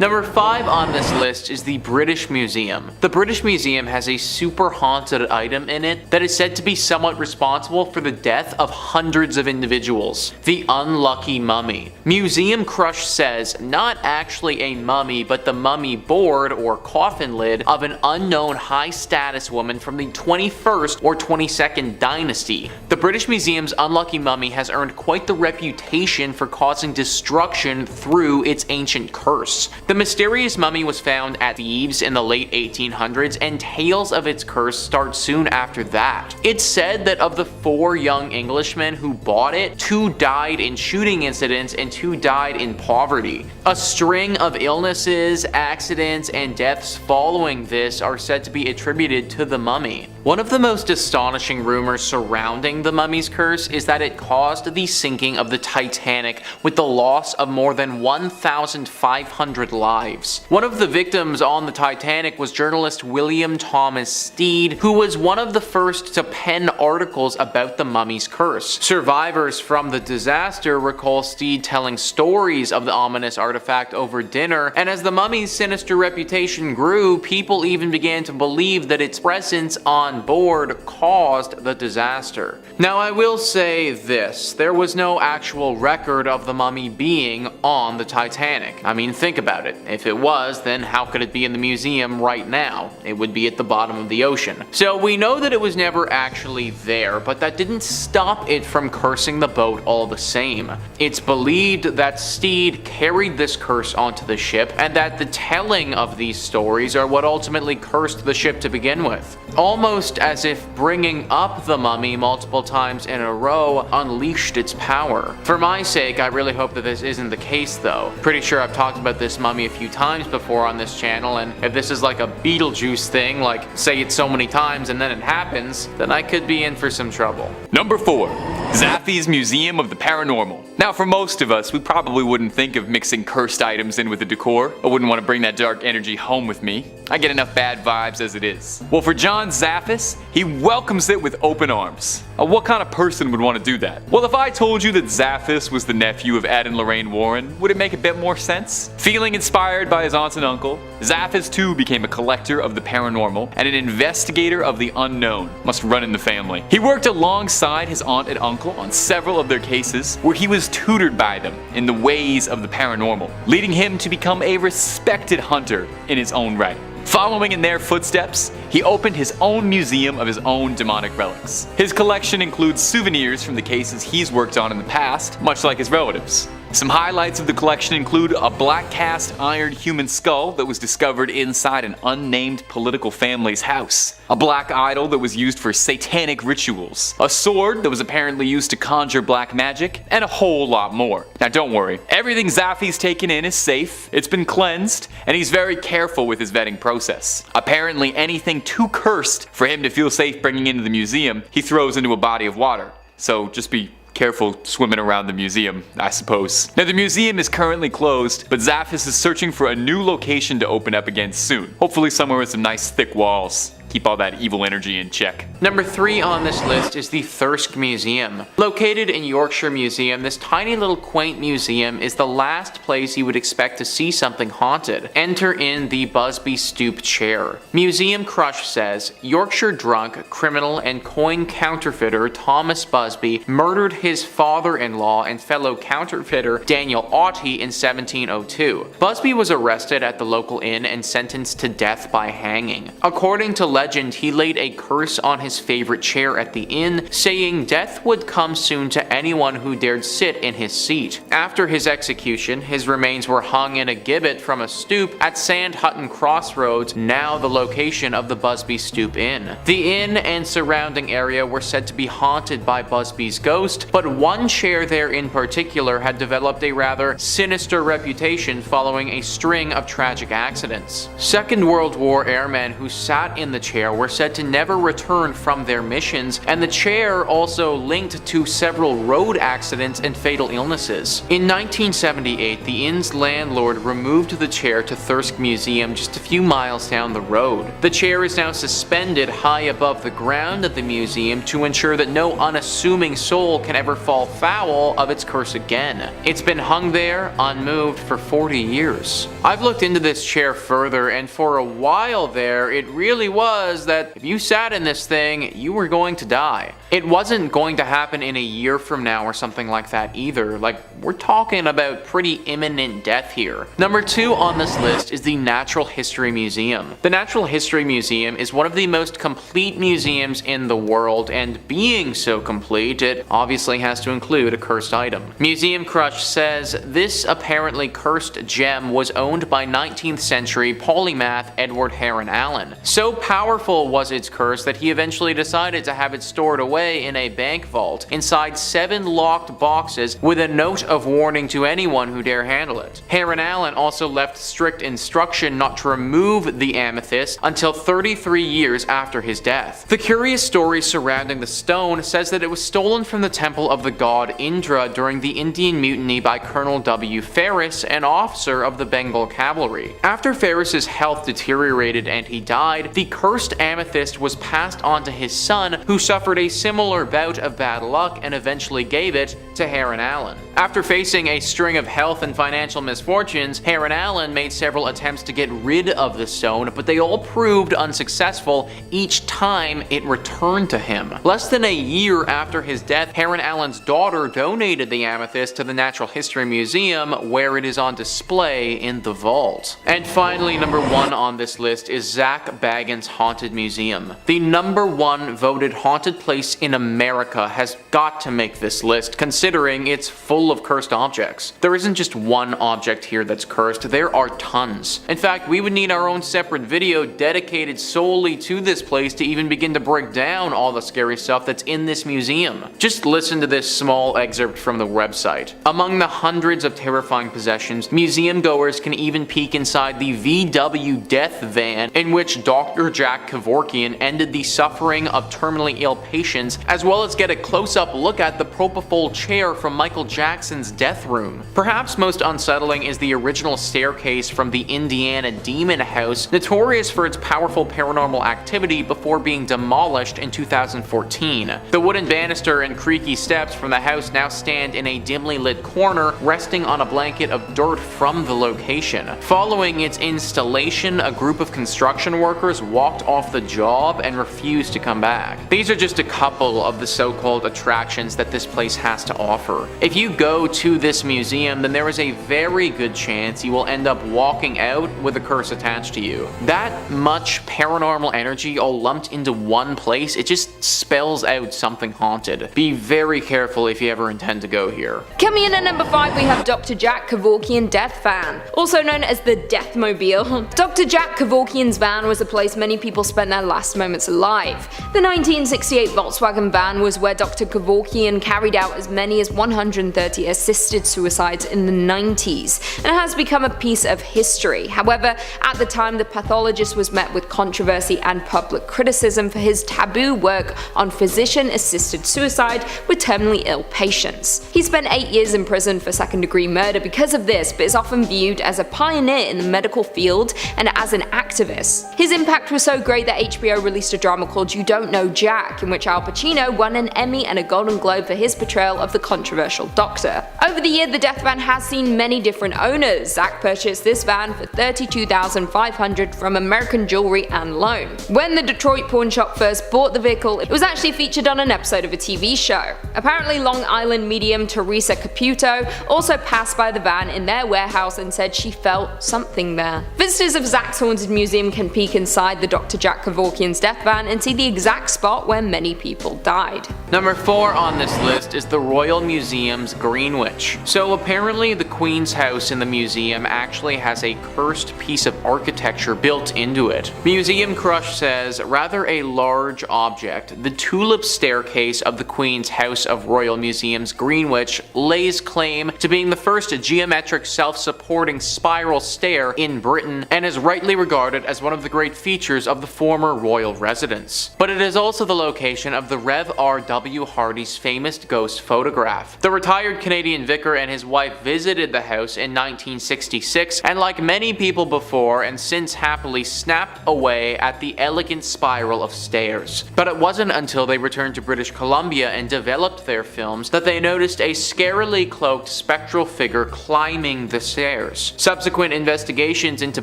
Number 5 on this list is the British Museum. The British Museum has a super haunted item in it that is said to be somewhat responsible for the death of hundreds of individuals. The unlucky mummy. Museum Crush says not actually a mummy, but the mummy board or coffin lid of an unknown high status woman from the 21st or 22nd dynasty. The British Museum's unlucky mummy has earned quite the reputation for causing destruction through its ancient curse. The mysterious mummy was found at Thebes in the late 1800s, and tales of its curse start soon after that. It's said that of the 4 young Englishmen who bought it, 2 died in shooting incidents and 2 died in poverty. A string of illnesses, accidents, and deaths following this are said to be attributed to the mummy. One of the most astonishing rumors surrounding the mummy's curse is that it caused the sinking of the Titanic with the loss of more than 1,500 lives. One of the victims on the Titanic was journalist William Thomas Stead, who was one of the first to pen articles about the mummy's curse. Survivors from the disaster recall Stead telling stories of the ominous artifact over dinner, and as the mummy's sinister reputation grew, people even began to believe that its presence on board caused the disaster. Now I will say this, there was no actual record of the mummy being on the Titanic. I mean, think about it. If it was, then how could it be in the museum right now? It would be at the bottom of the ocean. So we know that it was never actually there, but that didn't stop it from cursing the boat all the same. It's believed that Stead carried this curse onto the ship, and that the telling of these stories are what ultimately cursed the ship to begin with. Almost as if bringing up the mummy multiple times in a row unleashed its power. For my sake, I really hope that this isn't the case though. Pretty sure I've talked about this mummy a few times before on this channel, and if this is like a Beetlejuice thing, like say it so many times and then it happens, then I could be in for some trouble. Number 4. Zappes Museum of the Paranormal. Now for most of us, we probably wouldn't think of mixing cursed items in with the decor. I wouldn't want to bring that dark energy home with me. I get enough bad vibes as it is. Well, for John Zappes, he welcomes it with open arms. What kind of person would want to do that? Well, if I told you that Zappes was the nephew of Ed and Lorraine Warren, would it make a bit more sense? Feeling inspired by his aunt and uncle, Zappes too became a collector of the paranormal and an investigator of the unknown. Must run in the family. He worked alongside his aunt and uncle on several of their cases where he was tutored by them in the ways of the paranormal, leading him to become a respected hunter in his own right. Following in their footsteps, he opened his own museum of his own demonic relics. His collection includes souvenirs from the cases he's worked on in the past, much like his relatives. Some highlights of the collection include a black cast iron human skull that was discovered inside an unnamed political family's house, a black idol that was used for satanic rituals, a sword that was apparently used to conjure black magic, and a whole lot more. Now don't worry, everything Zappes taken in is safe, it's been cleansed, and he's very careful with his vetting process. Apparently anything too cursed for him to feel safe bringing into the museum, he throws into a body of water. So just be careful swimming around the museum, I suppose. Now the museum is currently closed, but Zappes is searching for a new location to open up again soon. Hopefully somewhere with some nice thick walls. Keep all that evil energy in check. Number 3 on this list is the Thirsk Museum. Located in Yorkshire Museum, this tiny little quaint museum is the last place you would expect to see something haunted. Enter in the Busby Stoop chair. Museum Crush says, Yorkshire drunk, criminal, and coin counterfeiter Thomas Busby murdered his father-in-law and fellow counterfeiter Daniel Aughty in 1702. Busby was arrested at the local inn and sentenced to death by hanging. According to legend, he laid a curse on his favorite chair at the inn, saying death would come soon to anyone who dared sit in his seat. After his execution, his remains were hung in a gibbet from a stoop at Sand Hutton Crossroads, now the location of the Busby Stoop Inn. The inn and surrounding area were said to be haunted by Busby's ghost, but one chair there in particular had developed a rather sinister reputation following a string of tragic accidents. Second World War airmen who sat in the chair were said to never return from their missions, and the chair also linked to several road accidents and fatal illnesses. In 1978, the inn's landlord removed the chair to Thirsk Museum just a few miles down the road. The chair is now suspended high above the ground of the museum to ensure that no unassuming soul can ever fall foul of its curse again. It's been hung there, unmoved, for 40 years. I've looked into this chair further, and for a while there, it really was that if you sat in this thing, you were going to die. It wasn't going to happen in a year from now or something like that either. Like, we're talking about pretty imminent death here. Number 2 on this list is the Natural History Museum. The Natural History Museum is one of the most complete museums in the world, and being so complete, it obviously has to include a cursed item. Museum Crush says this apparently cursed gem was owned by 19th century polymath Edward Heron Allen. So powerful was its curse that he eventually decided to have it stored away in a bank vault inside 7 locked boxes with a note of warning to anyone who dare handle it. Heron Allen also left strict instruction not to remove the amethyst until 33 years after his death. The curious story surrounding the stone says that it was stolen from the temple of the god Indra during the Indian Mutiny by Colonel W. Ferris, an officer of the Bengal Cavalry. After Ferris's health deteriorated and he died, the cursed amethyst was passed on to his son, who suffered a similar bout of bad luck and eventually gave it to Heron Allen. After facing a string of health and financial misfortunes, Heron Allen made several attempts to get rid of the stone, but they all proved unsuccessful each time it returned to him. Less than a year after his death, Heron Allen's daughter donated the amethyst to the Natural History Museum, where it is on display in the vault. And finally, number 1 on this list is Zack Baggins' Haunted Museum. The number 1 voted haunted place in America has got to make this list, considering it's full of cursed objects. There isn't just one object here that's cursed, there are tons. In fact, we would need our own separate video dedicated solely to this place to even begin to break down all the scary stuff that's in this museum. Just listen to this small excerpt from the website. Among the hundreds of terrifying possessions, museum goers can even peek inside the VW death van in which Dr. Jack Kevorkian ended the suffering of terminally ill patients, as well as get a close-up look at the propofol chair from Michael Jackson's death room. Perhaps most unsettling is the original staircase from the Indiana Demon House, notorious for its powerful paranormal activity before being demolished in 2014. The wooden banister and creaky steps from the house now stand in a dimly lit corner, resting on a blanket of dirt from the location. Following its installation, a group of construction workers walked off the job and refused to come back. These are just a couple of the so-called attractions that this place has to offer. If you go to this museum, then there is a very good chance you will end up walking out with a curse attached to you. That much paranormal energy all lumped into one place, it just spells out something haunted. Be very careful if you ever intend to go here. Coming in at number 5, we have Dr. Jack Kevorkian Death Van, also known as the Deathmobile. Dr. Jack Kevorkian's van was a place many people spent their last moments alive. The 1968 Volkswagen van was where Dr. Kevorkian carried out as many as 130 assisted suicides in the 90s, and has become a piece of history. However, at the time, the pathologist was met with controversy and public criticism for his taboo work on physician-assisted suicide with terminally ill patients. He spent 8 years in prison for second-degree murder because of this, but is often viewed as a pioneer in the medical field and as an activist. His impact was so great that HBO released a drama called You Don't Know Jack, in which Al Pacino won an Emmy and a Golden Globe for his portrayal of the controversial doctor. Over the year, the death van has seen many different owners. Zack purchased this van for $32,500 from American Jewelry and Loan. When the Detroit pawn shop first bought the vehicle, it was actually featured on an episode of a TV show. Apparently, Long Island medium Teresa Caputo also passed by the van in their warehouse and said she felt something there. Visitors of Zack's Haunted Museum can peek inside the Dr. Jack Kevorkian's death van and see the exact spot where many people people died. Number 4 on this list is the Royal Museum's Greenwich. So apparently the Queen's house in the museum actually has a cursed piece of architecture built into it. Museum Crush says, rather a large object, the tulip staircase of the Queen's House of Royal Museum's Greenwich lays claim to being the first geometric self-supporting spiral stair in Britain and is rightly regarded as one of the great features of the former royal residence. But it is also the location of the Rev. R.W. Hardy's famous ghost photograph. The retired Canadian vicar and his wife visited the house in 1966 and, like many people before and since, happily snapped away at the elegant spiral of stairs. But it wasn't until they returned to British Columbia and developed their films that they noticed a scarily cloaked spectral figure climbing the stairs. Subsequent investigations into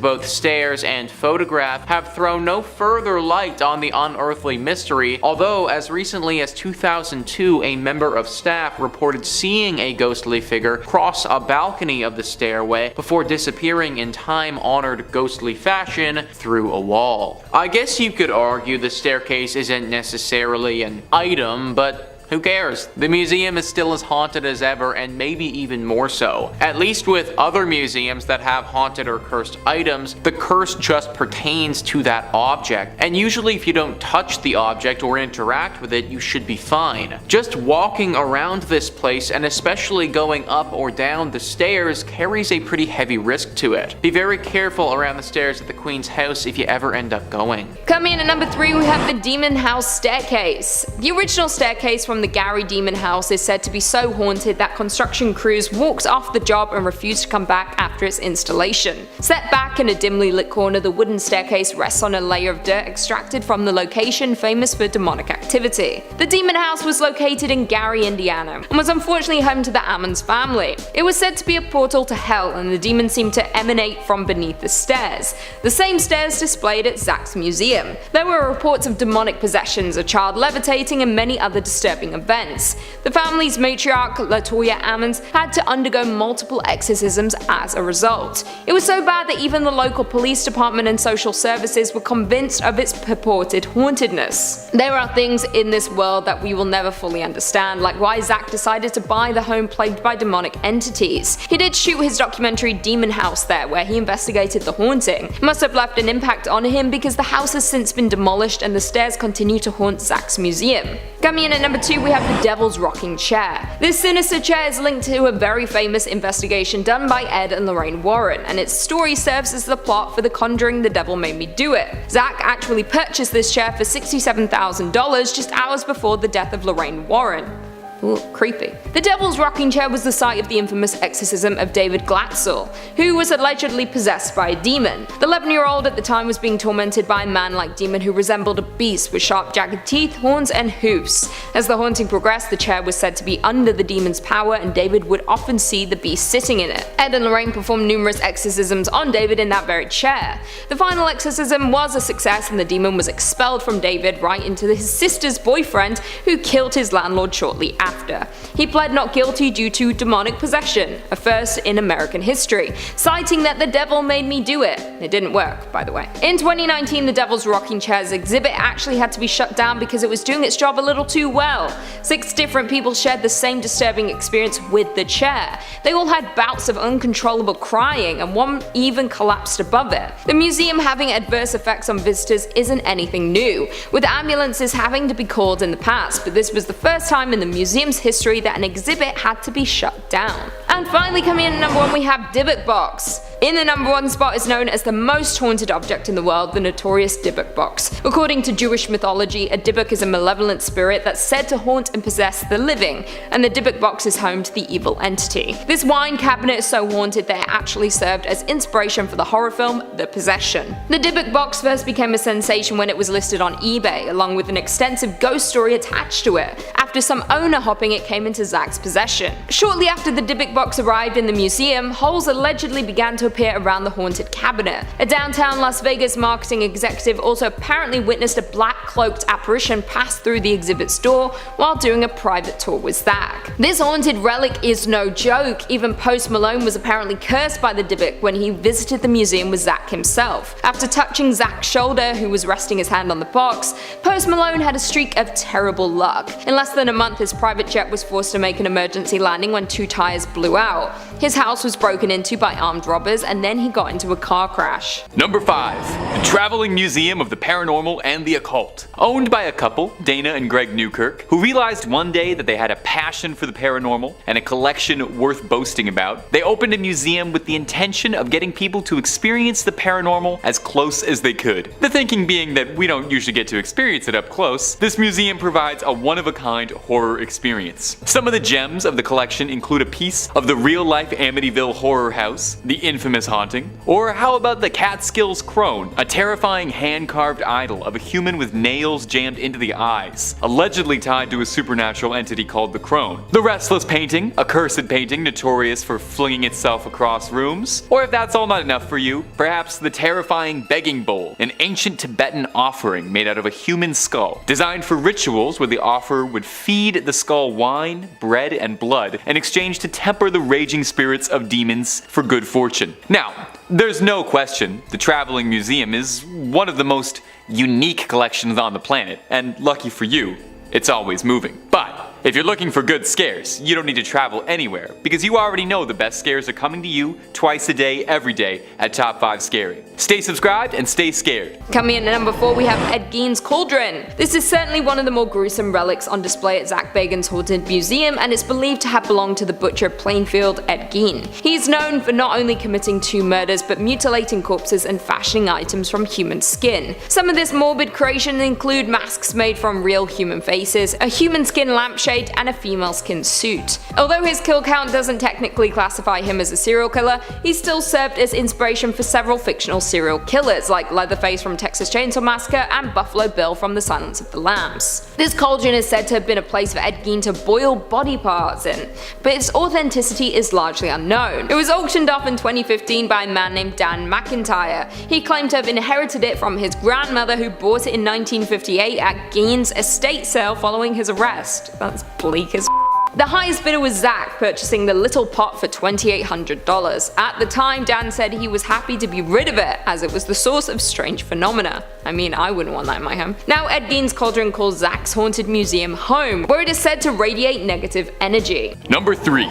both stairs and photograph have thrown no further light on the unearthly mystery, although as recently as 2002 a member of staff reported seeing a ghostly figure cross a balcony of the stairway before disappearing in time-honored ghostly fashion through a wall. I guess you could argue the staircase isn't necessarily an item, but who cares? The museum is still as haunted as ever, and maybe even more so. At least with other museums that have haunted or cursed items, the curse just pertains to that object, and usually if you don't touch the object or interact with it, you should be fine. Just walking around this place, and especially going up or down the stairs, carries a pretty heavy risk to it. Be very careful around the stairs at the Queen's house if you ever end up going. Coming in at number 3, we have the Demon House Staircase. The original staircase from the Gary Demon House is said to be so haunted that construction crews walked off the job and refused to come back after its installation. Set back in a dimly lit corner, the wooden staircase rests on a layer of dirt extracted from the location famous for demonic activity. The Demon House was located in Gary, Indiana, and was unfortunately home to the Ammons family. It was said to be a portal to hell, and the demons seemed to emanate from beneath the stairs, the same stairs displayed at Zack's museum. There were reports of demonic possessions, a child levitating, and many other disturbing events. The family's matriarch, Latoya Ammons, had to undergo multiple exorcisms as a result. It was so bad that even the local police department and social services were convinced of its purported hauntedness. There are things in this world that we will never fully understand, like why Zack decided to buy the home plagued by demonic entities. He did shoot his documentary Demon House there, where he investigated the haunting. It must have left an impact on him because the house has since been demolished and the stairs continue to haunt Zack's museum. Coming in at number 2, we have the Devil's Rocking Chair. This sinister chair is linked to a very famous investigation done by Ed and Lorraine Warren, and its story serves as the plot for The Conjuring: The Devil Made Me Do It. Zack actually purchased this chair for $67,000 just hours before the death of Lorraine Warren. Ooh, creepy. The Devil's Rocking Chair was the site of the infamous exorcism of David Glatzel, who was allegedly possessed by a demon. The 11-year-old at the time was being tormented by a man-like demon who resembled a beast with sharp, jagged teeth, horns, and hoofs. As the haunting progressed, the chair was said to be under the demon's power, and David would often see the beast sitting in it. Ed and Lorraine performed numerous exorcisms on David in that very chair. The final exorcism was a success, and the demon was expelled from David right into his sister's boyfriend, who killed his landlord shortly after. He pled not guilty due to demonic possession, a first in American history, citing that the devil made me do it. It didn't work, by the way. In 2019, the Devil's Rocking Chair's exhibit actually had to be shut down because it was doing its job a little too well. 6 different people shared the same disturbing experience with the chair. They all had bouts of uncontrollable crying, and one even collapsed above it. The museum having adverse effects on visitors isn't anything new, with ambulances having to be called in the past, but this was the first time in the museum's history that an exhibit had to be shut down. And finally, coming in at number 1, we have Dibbuk Box. In the number 1 spot is known as the most haunted object in the world, the notorious Dibbuk Box. According to Jewish mythology, a Dibbuk is a malevolent spirit that's said to haunt and possess the living, and the Dibbuk Box is home to the evil entity. This wine cabinet is so haunted that it actually served as inspiration for the horror film The Possession. The Dibbuk Box first became a sensation when it was listed on eBay, along with an extensive ghost story attached to it. After some owner hopping, it came into Zack's possession. Shortly after the Dibbuk Box Box arrived in the museum, holes allegedly began to appear around the haunted cabinet. A downtown Las Vegas marketing executive also apparently witnessed a black-cloaked apparition pass through the exhibit's door while doing a private tour with Zack. This haunted relic is no joke. Even Post Malone was apparently cursed by the Dibbuk when he visited the museum with Zack himself. After touching Zack's shoulder, who was resting his hand on the box, Post Malone had a streak of terrible luck. In less than a month, his private jet was forced to make an emergency landing when 2 tires blew out. His house was broken into by armed robbers, and then he got into a car crash. Number 5. The Traveling Museum of the Paranormal and the Occult. Owned by a couple, Dana and Greg Newkirk, who realized one day that they had a passion for the paranormal and a collection worth boasting about, they opened a museum with the intention of getting people to experience the paranormal as close as they could. The thinking being that we don't usually get to experience it up close, this museum provides a one-of-a-kind horror experience. Some of the gems of the collection include a piece of the real-life Amityville horror house, the infamous haunting, or how about the Catskills crone, a terrifying hand-carved idol of a human with nails jammed into the eyes, allegedly tied to a supernatural entity called the crone. The Restless painting, a cursed painting notorious for flinging itself across rooms, or if that's all not enough for you, perhaps the terrifying begging bowl, an ancient Tibetan offering made out of a human skull, designed for rituals where the offerer would feed the skull wine, bread, and blood in exchange to temper the raging spirits of demons for good fortune. Now, there's no question the Traveling Museum is one of the most unique collections on the planet, and lucky for you, it's always moving. But if you're looking for good scares, you don't need to travel anywhere, because you already know the best scares are coming to you twice a day, every day at Top 5 Scary. Stay subscribed and stay scared. Coming in at number 4, we have Ed Gein's Cauldron. This is certainly one of the more gruesome relics on display at Zack Baggins' Haunted Museum, and it's believed to have belonged to the butcher of Plainfield, Ed Gein. He's known for not only committing 2 murders, but mutilating corpses and fashioning items from human skin. Some of this morbid creation include masks made from real human faces, a human skin lampshade, and a female skin suit. Although his kill count doesn't technically classify him as a serial killer, he still served as inspiration for several fictional serial killers like Leatherface from Texas Chainsaw Massacre and Buffalo Bill from The Silence of the Lambs. This cauldron is said to have been a place for Ed Gein to boil body parts in, but its authenticity is largely unknown. It was auctioned off in 2015 by a man named Dan McIntyre. He claimed to have inherited it from his grandmother, who bought it in 1958 at Gein's estate sale following his arrest. That's bleak as The highest bidder was Zack, purchasing the little pot for $2,800. At the time, Dan said he was happy to be rid of it, as it was the source of strange phenomena. I mean, I wouldn't want that in my home. Now, Ed Gein's Cauldron calls Zack's haunted museum home, where it is said to radiate negative energy. Number 3.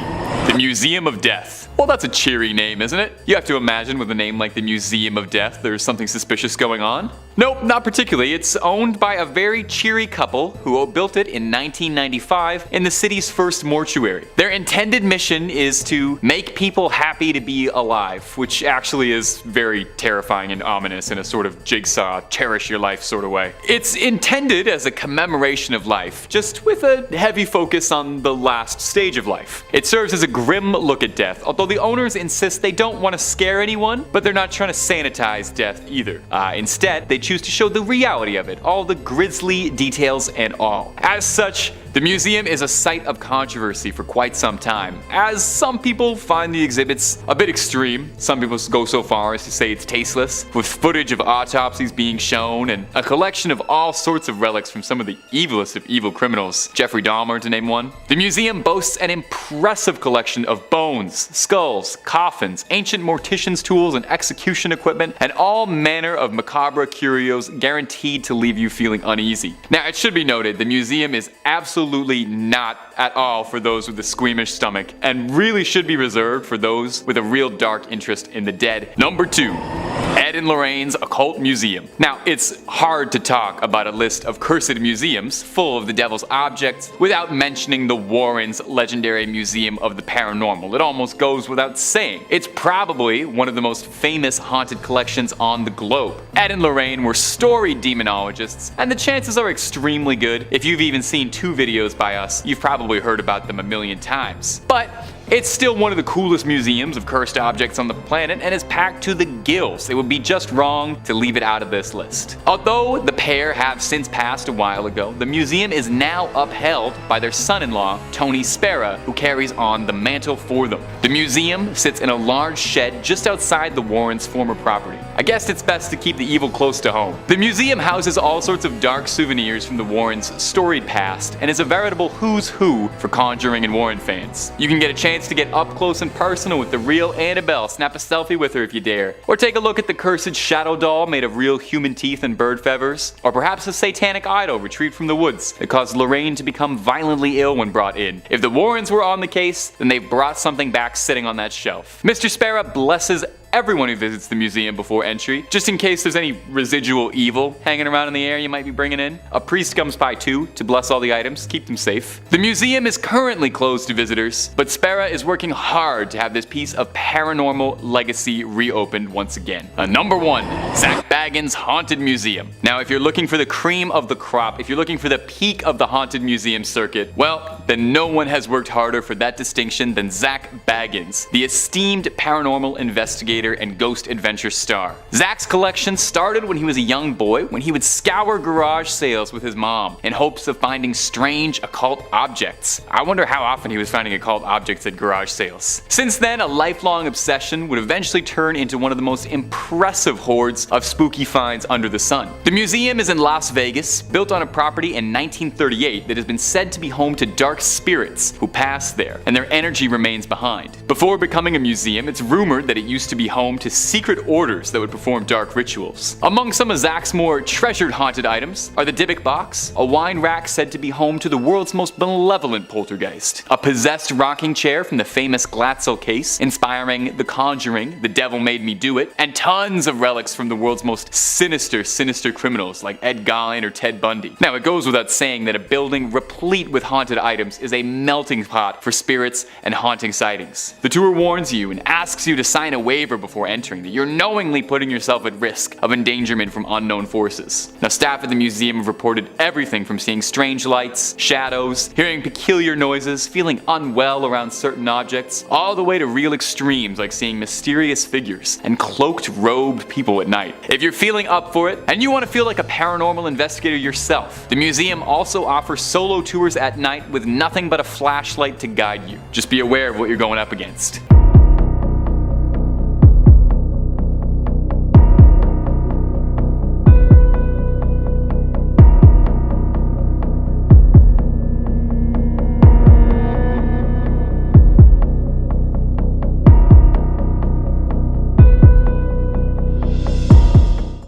The Museum of Death. Well, that's a cheery name, isn't it? You have to imagine with a name like the Museum of Death, there's something suspicious going on. Nope, not particularly. It's owned by a very cheery couple who built it in 1995 in the city's first mortuary. Their intended mission is to make people happy to be alive, which actually is very terrifying and ominous in a sort of Jigsaw, cherish your life sort of way. It's intended as a commemoration of life, just with a heavy focus on the last stage of life. It serves as a grim look at death, although the owners insist they don't want to scare anyone, but they're not trying to sanitize death either. Instead, they choose to show the reality of it, all the grisly details and all. As such, the museum is a site of controversy for quite some time, as some people find the exhibits a bit extreme. Some people go so far as to say it's tasteless, with footage of autopsies being shown and a collection of all sorts of relics from some of the evilest of evil criminals, Jeffrey Dahmer to name one. The museum boasts an impressive collection of bones, skulls, coffins, ancient morticians' tools and execution equipment, and all manner of macabre curios guaranteed to leave you feeling uneasy. Now, it should be noted, the museum is absolutely not at all for those with a squeamish stomach, and really should be reserved for those with a real dark interest in the dead. Number 2. Ed and Lorraine's Occult Museum. Now, it's hard to talk about a list of cursed museums full of the devil's objects without mentioning the Warrens' legendary Museum of the Paranormal. It almost goes without saying. It's probably one of the most famous haunted collections on the globe. Ed and Lorraine were storied demonologists, and the chances are extremely good. If you've even seen 2 videos by us, you've probably heard about them a million times. But It's still one of the coolest museums of cursed objects on the planet and is packed to the gills. It would be just wrong to leave it out of this list. Although the pair have since passed a while ago, the museum is now upheld by their son-in-law, Tony Spera, who carries on the mantle for them. The museum sits in a large shed just outside the Warrens' former property. I guess it's best to keep the evil close to home. The museum houses all sorts of dark souvenirs from the Warrens' storied past and is a veritable who's who for Conjuring and Warren fans. You can get a chance to get up close and personal with the real Annabelle, snap a selfie with her if you dare, or take a look at the cursed shadow doll made of real human teeth and bird feathers, or perhaps a satanic idol retrieved from the woods that caused Lorraine to become violently ill when brought in. If the Warrens were on the case, then they've brought something back sitting on that shelf. Mr. Spera blesses everyone who visits the museum before entry, just in case there's any residual evil hanging around in the air you might be bringing in. A priest comes by too to bless all the items, keep them safe. The museum is currently closed to visitors, but Spera is working hard to have this piece of paranormal legacy reopened once again. Number 1, Zack Baggins' Haunted Museum. Now, if you're looking for the cream of the crop, if you're looking for the peak of the haunted museum circuit, well, then no one has worked harder for that distinction than Zack Baggins, the esteemed paranormal investigator and ghost adventure star. Zack's collection started when he was a young boy, when he would scour garage sales with his mom in hopes of finding strange occult objects. I wonder how often he was finding occult objects at garage sales. Since then, a lifelong obsession would eventually turn into one of the most impressive hoards of spooky finds under the sun. The museum is in Las Vegas, built on a property in 1938 that has been said to be home to dark spirits who pass there, and their energy remains behind. Before becoming a museum, it's rumored that it used to be home to secret orders that would perform dark rituals. Among some of Zack's more treasured haunted items are the Dibbuk Box, a wine rack said to be home to the world's most malevolent poltergeist, a possessed rocking chair from the famous Glatzel case, inspiring The Conjuring, The Devil Made Me Do It, and tons of relics from the world's most sinister criminals like Ed Gein or Ted Bundy. Now, it goes without saying that a building replete with haunted items is a melting pot for spirits and haunting sightings. The tour warns you and asks you to sign a waiver before entering that you're knowingly putting yourself at risk of endangerment from unknown forces. Now, staff at the museum have reported everything from seeing strange lights, shadows, hearing peculiar noises, feeling unwell around certain objects, all the way to real extremes like seeing mysterious figures and cloaked, robed people at night. If you're feeling up for it and you want to feel like a paranormal investigator yourself, the museum also offers solo tours at night with nothing but a flashlight to guide you. Just be aware of what you're going up against.